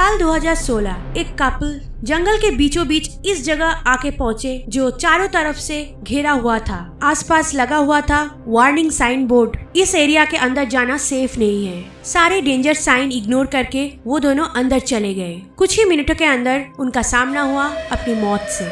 साल 2016 एक कपल जंगल के बीचों बीच इस जगह आके पहुँचे जो चारों तरफ से घेरा हुआ था। आसपास लगा हुआ था वार्निंग साइन बोर्ड। इस एरिया के अंदर जाना सेफ नहीं है। सारे डेंजर साइन इग्नोर करके वो दोनों अंदर चले गए। कुछ ही मिनटों के अंदर उनका सामना हुआ अपनी मौत से।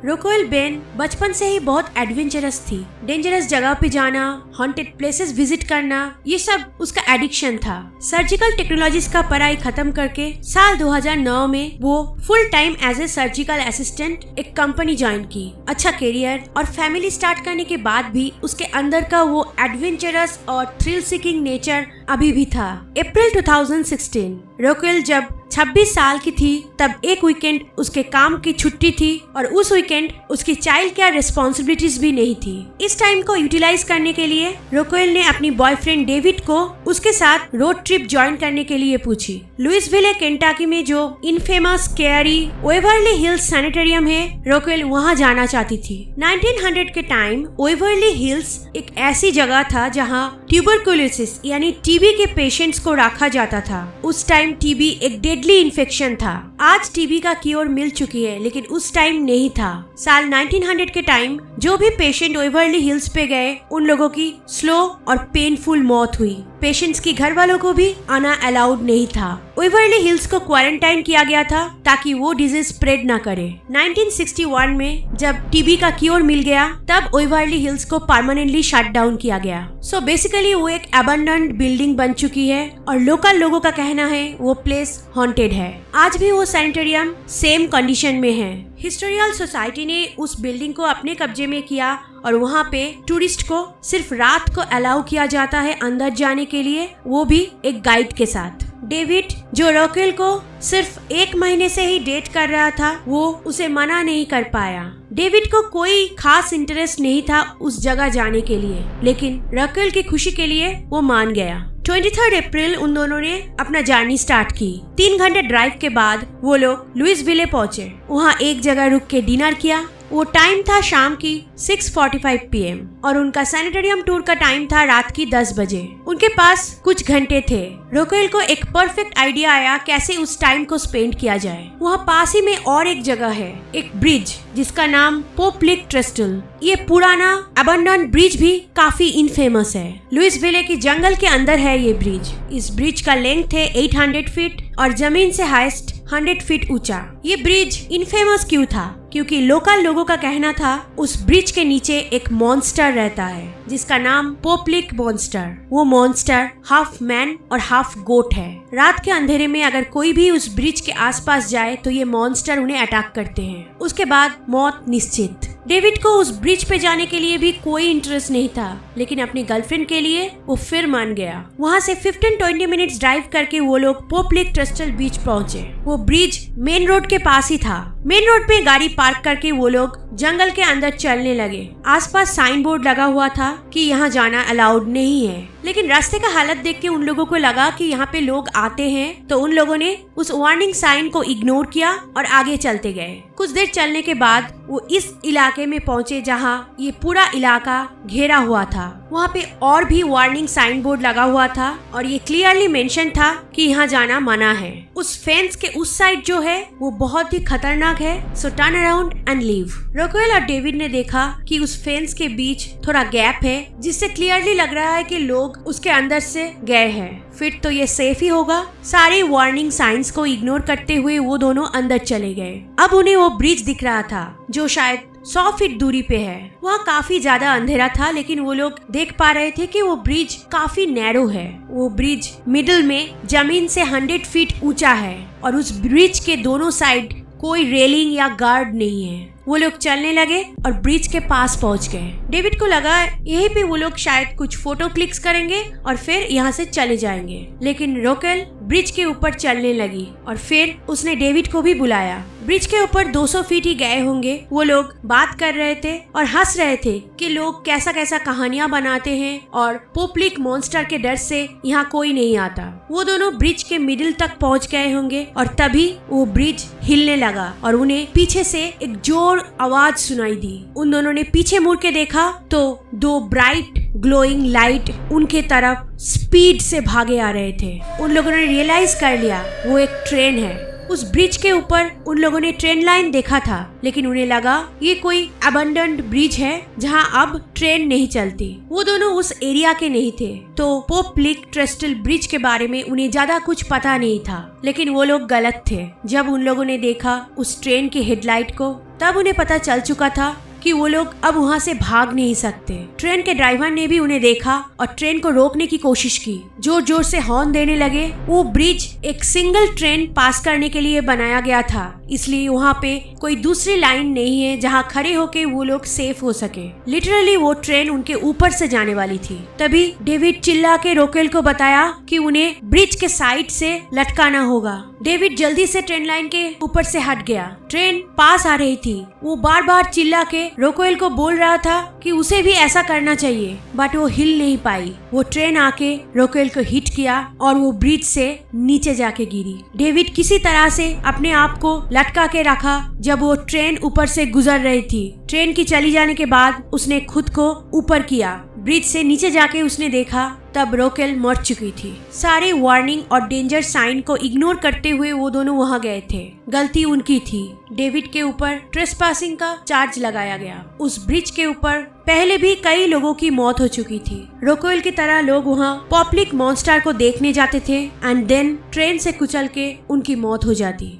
रोकोएल बेन बचपन से ही बहुत एडवेंचरस थी। डेंजरस जगह पे जाना, हॉन्टेड प्लेसेस विजिट करना, ये सब उसका एडिक्शन था। सर्जिकल टेक्नोलॉजीज का पढ़ाई खत्म करके साल 2009 में वो full time as a surgical assistant एक कंपनी ज्वाइन की। अच्छा करियर और फैमिली स्टार्ट करने के बाद भी उसके अंदर का वो एडवेंचरस और थ्रिल सीकिंग नेचर अभी भी था। अप्रैल 2016 रोकोएल जब 26 साल की थी तब एक वीकेंड उसके काम की छुट्टी थी और उस वीकेंड उसकी चाइल्ड केयर रिस्पॉन्सिबिलिटीज भी नहीं थी। इस टाइम को यूटिलाइज करने के लिए रोकोएल ने अपनी बॉयफ्रेंड डेविड को उसके साथ रोड ट्रिप ज्वाइन करने के लिए पूछी। लुइसविले केंटाकी में जो इनफेमस केयरी वेवरली हिल्स सैनिटोरियम है, रोकोएल वहाँ जाना चाहती थी। 1900 के टाइम वेवरली हिल्स एक ऐसी जगह था जहाँ ट्यूबरकुलोसिस यानी टीबी के पेशेंट्स को रखा जाता था। उस टाइम टीबी एक डेडली इन्फेक्शन था। आज टीबी का क्योर मिल चुकी है, लेकिन उस टाइम नहीं था। साल 1900 के टाइम जो भी पेशेंट वेवरली हिल्स पे गए उन लोगों की स्लो और पेनफुल मौत हुई। पेशेंट्स की घर वालों को भी आना अलाउड नहीं था। वेवरली हिल्स को क्वारंटाइन किया गया था ताकि वो डिजीज स्प्रेड ना करे। 1961 में जब टीबी का क्योर मिल गया तब वेवरली हिल्स को परमानेंटली शट डाउन किया गया। सो बेसिकली वो एक अबंडन्ड बिल्डिंग बन चुकी है और लोकल लोगों का कहना है वो प्लेस हॉन्टेड है। आज भी वो सैनिटोरियम सेम कंडीशन में है। हिस्टोरिकल सोसाइटी ने उस बिल्डिंग को अपने कब्जे में किया और वहाँ पे टूरिस्ट को सिर्फ रात को अलाउ किया जाता है अंदर जाने के लिए, वो भी एक गाइड के साथ। डेविड जो रोकोएल को सिर्फ 1 महीने से ही डेट कर रहा था, वो उसे मना नहीं कर पाया। डेविड को कोई खास इंटरेस्ट नहीं था उस जगह जाने के लिए, लेकिन रोकोएल की खुशी के लिए वो मान गया। 23 अप्रैल उन दोनों ने अपना जर्नी स्टार्ट की। 3 घंटे ड्राइव के बाद वो लोग लुइसविले पहुंचे। वहाँ एक जगह रुक के डिनर किया। वो टाइम था शाम की 6:45 PM और उनका सैनिटोरियम टूर का टाइम था रात की 10 बजे। उनके पास कुछ घंटे थे। रोकोएल को एक परफेक्ट आइडिया आया कैसे उस टाइम को स्पेंड किया जाए। वहाँ पास ही में और एक जगह है, एक ब्रिज जिसका नाम पोप लेक ट्रेस्टल। ये पुराना अबंडन्ड ब्रिज भी काफी इनफेमस है। लुइसविले की जंगल के अंदर है ये ब्रिज। इस ब्रिज का लेंथ है 800 फीट और जमीन से हाईएस्ट 100 फीट ऊंचा। ये ब्रिज इनफेमस क्यों था? क्योंकि लोकल लोगों का कहना था उस ब्रिज के नीचे एक मॉन्स्टर रहता है जिसका नाम पोप लेक मॉन्स्टर। वो मॉन्स्टर हाफ मैन और हाफ गोट है। रात के अंधेरे में अगर कोई भी उस ब्रिज के आसपास जाए तो ये मॉन्स्टर उन्हें अटैक करते हैं। उसके बाद मौत निश्चित। डेविड को उस ब्रिज पे जाने के लिए भी कोई इंटरेस्ट नहीं था, लेकिन अपनी गर्लफ्रेंड के लिए वो फिर मान गया। वहाँ से 15-20 मिनट्स ड्राइव करके वो लोग पोप लेक ट्रेस्टल बीच पहुँचे। वो ब्रिज मेन रोड के पास ही था। मेन रोड पे गाड़ी पार्क करके वो लोग जंगल के अंदर चलने लगे। आसपास साइन बोर्ड लगा हुआ था कि यहाँ जाना अलाउड नहीं है, लेकिन रास्ते का हालत देख के उन लोगों को लगा कि यहाँ पे लोग आते हैं, तो उन लोगों ने उस वार्निंग साइन को इग्नोर किया और आगे चलते गए। कुछ देर चलने के बाद वो इस इलाके में पहुँचे जहाँ ये पूरा इलाका घेरा हुआ था। वहाँ पे और भी वार्निंग साइन बोर्ड लगा हुआ था और ये क्लियरली मेंशन था कि यहाँ जाना मना है। उस फेंस के उस साइड जो है वो बहुत ही खतरनाक है, so turn around and leave. रोकोएल और डेविड ने देखा कि उस फेंस के बीच थोड़ा गैप है जिससे क्लियरली लग रहा है कि लोग उसके अंदर से गए हैं। फिर तो ये सेफ ही होगा। सारे वार्निंग साइंस को इग्नोर करते हुए वो दोनों अंदर चले गए। अब उन्हें वो ब्रिज दिख रहा था जो शायद 100 फीट दूरी पे है। वहाँ काफी ज्यादा अंधेरा था, लेकिन वो लोग देख पा रहे थे कि वो ब्रिज काफी नैरो है। वो ब्रिज मिडिल में जमीन से 100 फीट ऊंचा है और उस ब्रिज के दोनों साइड कोई रेलिंग या गार्ड नहीं है। वो लोग चलने लगे और ब्रिज के पास पहुंच गए। डेविड को लगा यहीं पे वो लोग शायद कुछ फोटो क्लिक्स करेंगे और फिर यहाँ से चले जाएंगे, लेकिन रोकोएल ब्रिज के ऊपर चलने लगी और फिर उसने डेविड को भी बुलाया। ब्रिज के ऊपर 200 फीट ही गए होंगे। वो लोग बात कर रहे थे और हंस रहे थे कि लोग कैसा कैसा कहानियां बनाते हैं और पोप लेक मॉन्स्टर के डर से यहाँ कोई नहीं आता। वो दोनों ब्रिज के मिडिल तक पहुँच गए होंगे और तभी वो ब्रिज हिलने लगा और उन्हें पीछे से एक जोर आवाज सुनाई दी। उन दोनों ने पीछे मुड़ के देखा तो 2 ब्राइट ग्लोइंग लाइट उनके तरफ स्पीड से भागे आ रहे थे। उन लोगों ने रियलाइज कर लिया वो एक ट्रेन है। उस ब्रिज के ऊपर उन लोगों ने ट्रेन लाइन देखा था, लेकिन उन्हें लगा ये कोई अबंडन्ड ब्रिज है जहां अब ट्रेन नहीं चलती। वो दोनों उस एरिया के नहीं थे, तो पोप लिक ट्रेस्टल ब्रिज के बारे में उन्हें ज्यादा कुछ पता नहीं था। लेकिन वो लोग गलत थे। जब उन लोगों ने देखा उस ट्रेन के हेडलाइट को, तब उन्हें पता चल चुका था कि वो लोग अब वहाँ से भाग नहीं सकते। ट्रेन के ड्राइवर ने भी उन्हें देखा और ट्रेन को रोकने की कोशिश की। जोर जोर से हॉर्न देने लगे। वो ब्रिज एक सिंगल ट्रेन पास करने के लिए बनाया गया था, इसलिए वहाँ पे कोई दूसरी लाइन नहीं है जहाँ खड़े होके वो लोग सेफ हो सके। लिटरली वो ट्रेन उनके ऊपर से जाने वाली थी। तभी डेविड चिल्ला के रोकेल को बताया कि उन्हें ब्रिज के साइड से लटकाना होगा। डेविड जल्दी से ट्रेन लाइन के ऊपर से हट गया। ट्रेन पास आ रही थी। वो बार बार चिल्ला के रोकेल को बोल रहा था कि उसे भी ऐसा करना चाहिए, बट वो हिल नहीं पाई। वो ट्रेन आके रोकेल को हिट किया और वो ब्रिज से नीचे जाके गिरी। डेविड किसी तरह से अपने आप को लटका के रखा जब वो ट्रेन ऊपर से गुजर रही थी। ट्रेन की चली जाने के बाद उसने खुद को ऊपर किया। ब्रिज से नीचे जाके उसने देखा तब रोकेल मर चुकी थी। सारे वार्निंग और डेंजर साइन को इग्नोर करते हुए वो दोनों वहाँ गए थे। गलती उनकी थी। डेविड के ऊपर ट्रेसपासिंग का चार्ज लगाया गया। उस ब्रिज के ऊपर पहले भी कई लोगों की मौत हो चुकी थी। रोकेल की तरह लोग वहाँ पॉपलिक मॉन्स्टर को देखने जाते थे एंड देन ट्रेन से कुचल के उनकी मौत हो जाती।